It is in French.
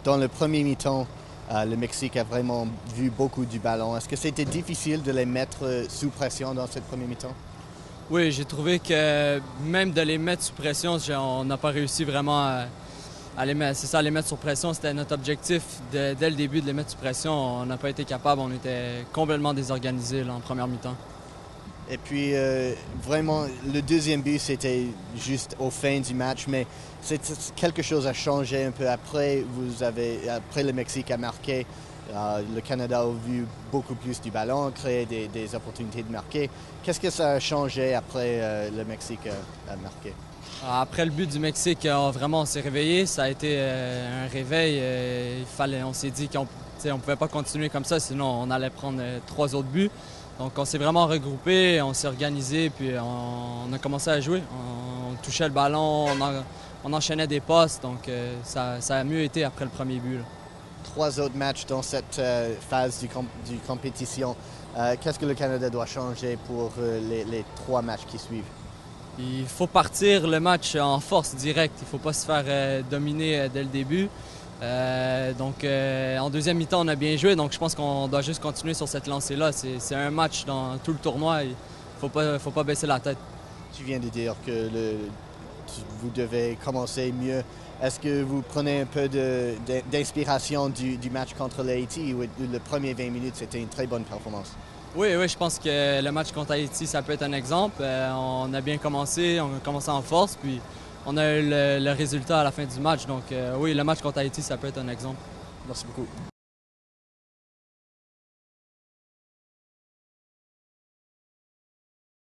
dans le premier mi-temps, le Mexique a vraiment vu beaucoup du ballon. Est-ce que c'était difficile de les mettre sous pression dans cette première mi-temps? Oui, j'ai trouvé que même de les mettre sous pression, on n'a pas réussi vraiment à les mettre. C'est ça, les mettre sous pression, c'était notre objectif dès le début de les mettre sous pression. On n'a pas été capable, on était complètement désorganisés là, en première mi-temps. Et puis, vraiment, le deuxième but, c'était juste au fin du match, mais quelque chose a changé un peu après. Après le Mexique a marqué, le Canada a vu beaucoup plus du ballon, créé des opportunités de marquer. Qu'est-ce que ça a changé après le Mexique a marqué? Après le but du Mexique, vraiment, on s'est réveillé. Ça a été un réveil. On s'est dit qu'on ne pouvait pas continuer comme ça, sinon on allait prendre 3 autres buts. Donc on s'est vraiment regroupé, on s'est organisé, puis on a commencé à jouer. On touchait le ballon, on enchaînait des passes, donc ça a mieux été après le premier but, là. 3 autres matchs dans cette phase du compétition. Qu'est-ce que le Canada doit changer pour les 3 matchs qui suivent? Il faut partir le match en force directe. Il ne faut pas se faire dominer dès le début. En deuxième mi-temps, on a bien joué, donc je pense qu'on doit juste continuer sur cette lancée-là. C'est un match dans tout le tournoi. Il ne faut pas baisser la tête. Tu viens de dire que vous devez commencer mieux. Est-ce que vous prenez un peu d'inspiration du match contre l'Haïti où le premier 20 minutes, c'était une très bonne performance? Oui, je pense que le match contre Haïti, ça peut être un exemple. On a bien commencé, on a commencé en force, puis on a eu le résultat à la fin du match. Donc oui, le match contre Haïti, ça peut être un exemple. Merci beaucoup.